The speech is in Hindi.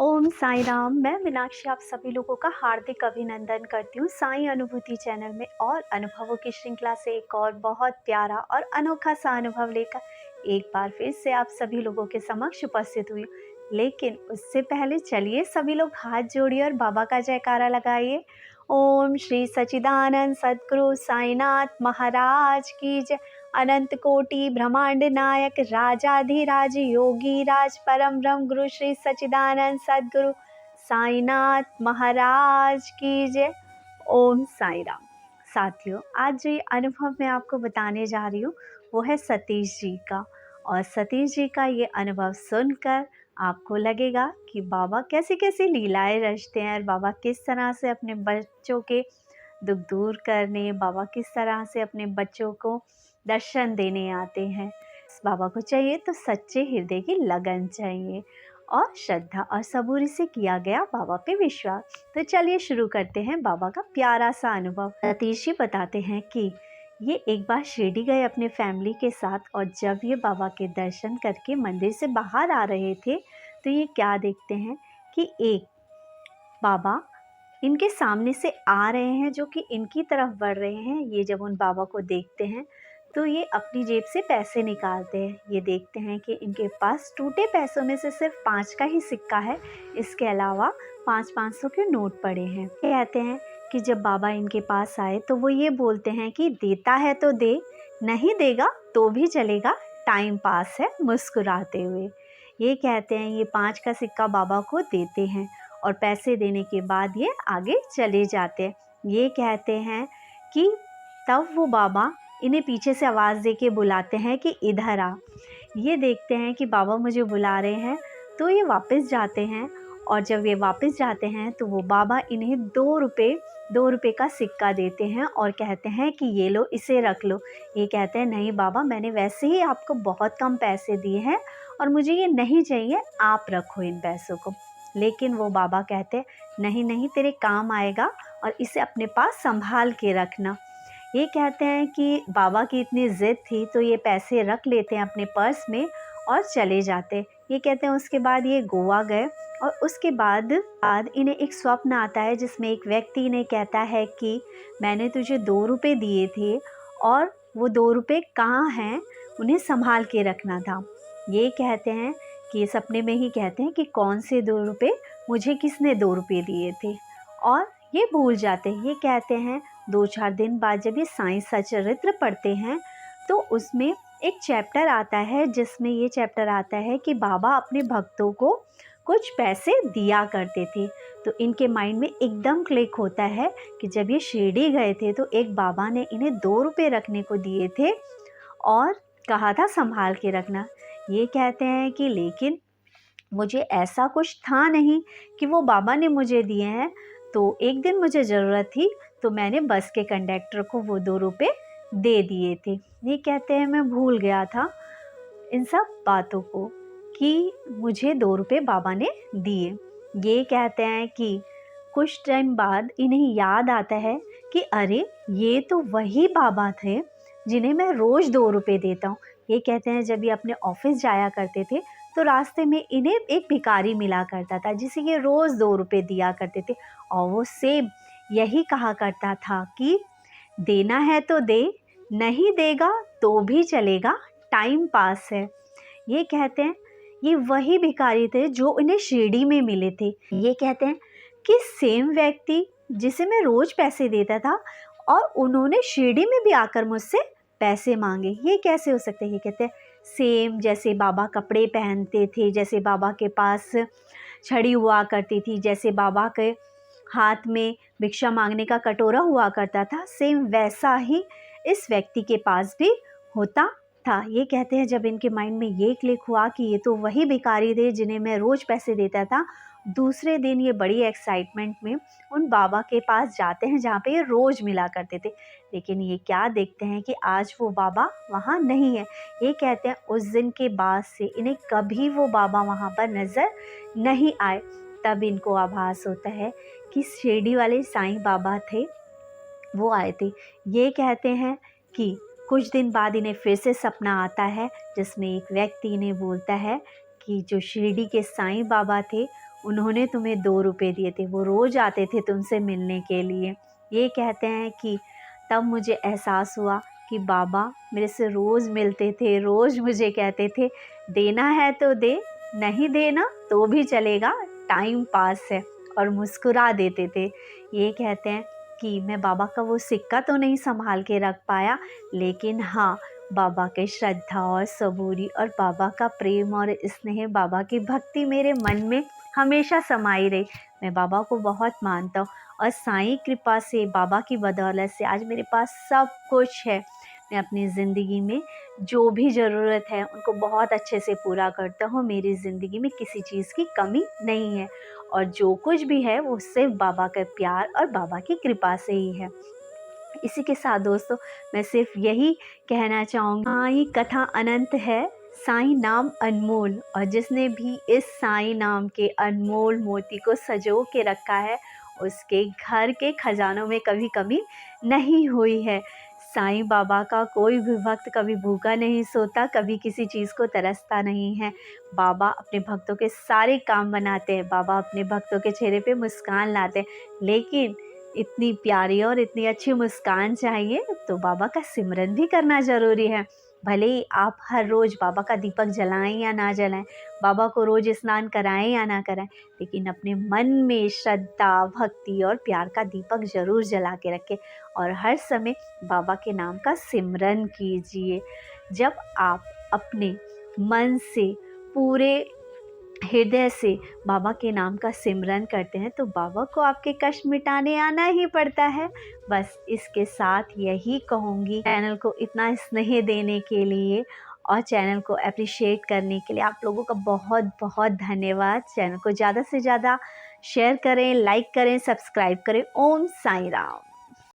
ओम साई राम। मैं मीनाक्षी आप सभी लोगों का हार्दिक अभिनंदन करती हूँ साई अनुभूति चैनल में, और अनुभवों की श्रृंखला से एक और बहुत प्यारा और अनोखा सा अनुभव लेकर एक बार फिर से आप सभी लोगों के समक्ष उपस्थित हुई। लेकिन उससे पहले चलिए सभी लोग हाथ जोड़िए और बाबा का जयकारा लगाइए। ओम श्री सच्चिदानंद सद्गुरु साईनाथ महाराज की जय। अनंत कोटि ब्रह्मांड नायक राजाधिराज योगी राज परम ब्रह्म गुरु श्री सच्चिदानंद सद्गुरु साईनाथ महाराज की जय। ओम साई राम। साथियों, आज जो ये अनुभव मैं आपको बताने जा रही हूँ वो है सतीश जी का। और सतीश जी का ये अनुभव सुनकर आपको लगेगा कि बाबा कैसी कैसी लीलाएं रचते हैं, और बाबा किस तरह से अपने बच्चों के दुख दूर करने, बाबा किस तरह से अपने बच्चों को दर्शन देने आते हैं। बाबा को चाहिए तो सच्चे हृदय की लगन चाहिए और श्रद्धा और सबूरी से किया गया बाबा पे विश्वास। तो चलिए शुरू करते हैं बाबा का प्यारा सा अनुभव। सतीश जी बताते हैं कि ये एक बार शिरडी गए अपने फैमिली के साथ, और जब ये बाबा के दर्शन करके मंदिर से बाहर आ रहे थे तो ये क्या देखते हैं कि एक बाबा इनके सामने से आ रहे हैं, जो कि इनकी तरफ बढ़ रहे हैं। ये जब उन बाबा को देखते हैं तो ये अपनी जेब से पैसे निकालते हैं। ये देखते हैं कि इनके पास टूटे पैसों में से सिर्फ 5 का ही सिक्का है, इसके अलावा 500 के नोट पड़े हैं। कहते हैं कि जब बाबा इनके पास आए तो वो ये बोलते हैं कि देता है तो दे, नहीं देगा तो भी चलेगा, टाइम पास है, मुस्कुराते हुए। ये कहते हैं, ये 5 का सिक्का बाबा को देते हैं और पैसे देने के बाद ये आगे चले जाते हैं। ये कहते हैं कि तब वो बाबा इन्हें पीछे से आवाज़ दे के बुलाते हैं कि इधर आ। ये देखते हैं कि बाबा मुझे बुला रहे हैं, तो ये वापस जाते हैं। और जब ये वापस जाते हैं तो वो बाबा इन्हें 2 रुपये का सिक्का देते हैं और कहते हैं कि ये लो, इसे रख लो। ये कहते हैं, नहीं बाबा, मैंने वैसे ही आपको बहुत कम पैसे दिए हैं और मुझे ये नहीं चाहिए, आप रखो इन पैसों को। लेकिन वो बाबा कहते, नहीं नहीं, तेरे काम आएगा और इसे अपने पास संभाल के रखना। ये कहते हैं कि बाबा की इतनी ज़िद थी तो ये पैसे रख लेते हैं अपने पर्स में और चले जाते। ये कहते हैं उसके बाद ये गोवा गए, और उसके बाद इन्हें एक स्वप्न आता है जिसमें एक व्यक्ति इन्हें कहता है कि मैंने तुझे 2 रुपये दिए थे और वो 2 रुपये कहाँ हैं, उन्हें संभाल के रखना था। ये कहते हैं कि सपने में ही कहते हैं कि कौन से 2 रुपये, मुझे किसने 2 रुपये दिए थे, और ये भूल जाते हैं। ये कहते हैं 2-4 दिन बाद जब ये साईं सचरित्र पढ़ते हैं तो उसमें एक चैप्टर आता है जिसमें ये चैप्टर आता है कि बाबा अपने भक्तों को कुछ पैसे दिया करते थे। तो इनके माइंड में एकदम क्लिक होता है कि जब ये शिरडी गए थे तो एक बाबा ने इन्हें 2 रुपये रखने को दिए थे और कहा था संभाल के रखना। ये कहते हैं कि लेकिन मुझे ऐसा कुछ था नहीं कि वो बाबा ने मुझे दिए हैं, तो एक दिन मुझे ज़रूरत थी तो मैंने बस के कंडक्टर को वो 2 रुपये दे दिए थे। ये कहते हैं मैं भूल गया था इन सब बातों को कि मुझे 2 रुपये बाबा ने दिए। ये कहते हैं कि कुछ टाइम बाद इन्हें याद आता है कि अरे, ये तो वही बाबा थे जिन्हें मैं रोज़ 2 रुपये देता हूँ। ये कहते हैं जब ये अपने ऑफिस जाया करते थे तो रास्ते में इन्हें एक भिखारी मिला करता था जिसे ये रोज़ 2 रुपये दिया करते थे, और वो सेम यही कहा करता था कि देना है तो दे, नहीं देगा तो भी चलेगा, टाइम पास है। ये कहते हैं ये वही भिखारी थे जो इन्हें शिरडी में मिले थे। ये कहते हैं कि सेम व्यक्ति जिसे मैं रोज़ पैसे देता था और उन्होंने शिरडी में भी आकर मुझसे पैसे मांगे, ये कैसे हो सकता है। ये कहते हैं सेम जैसे बाबा कपड़े पहनते थे, जैसे बाबा के पास छड़ी हुआ करती थी, जैसे बाबा के हाथ में भिक्षा मांगने का कटोरा हुआ करता था, सेम वैसा ही इस व्यक्ति के पास भी होता था। ये कहते हैं जब इनके माइंड में ये क्लिक हुआ कि ये तो वही भिखारी थे जिन्हें मैं रोज़ पैसे देता था, दूसरे दिन ये बड़ी एक्साइटमेंट में उन बाबा के पास जाते हैं जहाँ पे ये रोज़ मिला करते थे। लेकिन ये क्या देखते हैं कि आज वो बाबा वहाँ नहीं है। ये कहते हैं उस दिन के बाद से इन्हें कभी वो बाबा वहाँ पर नज़र नहीं आए। तब इनको आभास होता है कि शिरडी वाले साईं बाबा थे, वो आए थे। ये कहते हैं कि कुछ दिन बाद इन्हें फिर से सपना आता है जिसमें एक व्यक्ति इन्हें बोलता है कि जो शिरडी के साईं बाबा थे उन्होंने तुम्हें 2 रुपए दिए थे, वो रोज़ आते थे तुमसे मिलने के लिए। ये कहते हैं कि तब मुझे एहसास हुआ कि बाबा मेरे से रोज़ मिलते थे, रोज़ मुझे कहते थे देना है तो दे, नहीं देना तो भी चलेगा, टाइम पास है, और मुस्कुरा देते थे। ये कहते हैं कि मैं बाबा का वो सिक्का तो नहीं संभाल के रख पाया, लेकिन हाँ, बाबा की श्रद्धा और सबूरी और बाबा का प्रेम और स्नेह, बाबा की भक्ति मेरे मन में हमेशा समाई रही। मैं बाबा को बहुत मानता हूँ और साईं कृपा से, बाबा की बदौलत से आज मेरे पास सब कुछ है। मैं अपनी ज़िंदगी में जो भी ज़रूरत है उनको बहुत अच्छे से पूरा करता हूँ। मेरी ज़िंदगी में किसी चीज़ की कमी नहीं है और जो कुछ भी है वो सिर्फ़ बाबा का प्यार और बाबा की कृपा से ही है। इसी के साथ दोस्तों मैं सिर्फ यही कहना चाहूँगी, साईं कथा अनंत है, साईं नाम अनमोल, और जिसने भी इस साईं नाम के अनमोल मोती को सजो के रखा है उसके घर के खजानों में कभी कमी नहीं हुई है। साईं बाबा का कोई भी भक्त कभी भूखा नहीं सोता, कभी किसी चीज़ को तरसता नहीं है। बाबा अपने भक्तों के सारे काम बनाते हैं, बाबा अपने भक्तों के चेहरे पे मुस्कान लाते हैं, लेकिन इतनी प्यारी और इतनी अच्छी मुस्कान चाहिए तो बाबा का सिमरन भी करना ज़रूरी है। भले ही आप हर रोज़ बाबा का दीपक जलाएं या ना जलाएं, बाबा को रोज़ स्नान कराएं या ना कराएं, लेकिन अपने मन में श्रद्धा, भक्ति और प्यार का दीपक ज़रूर जला के रखें और हर समय बाबा के नाम का सिमरन कीजिए। जब आप अपने मन से, पूरे हृदय से बाबा के नाम का सिमरन करते हैं तो बाबा को आपके कष्ट मिटाने आना ही पड़ता है। बस इसके साथ यही कहूँगी, चैनल को इतना स्नेह देने के लिए और चैनल को अप्रिशिएट करने के लिए आप लोगों का बहुत बहुत धन्यवाद। चैनल को ज़्यादा से ज़्यादा शेयर करें, लाइक करें, सब्सक्राइब करें। ओम साईं राम।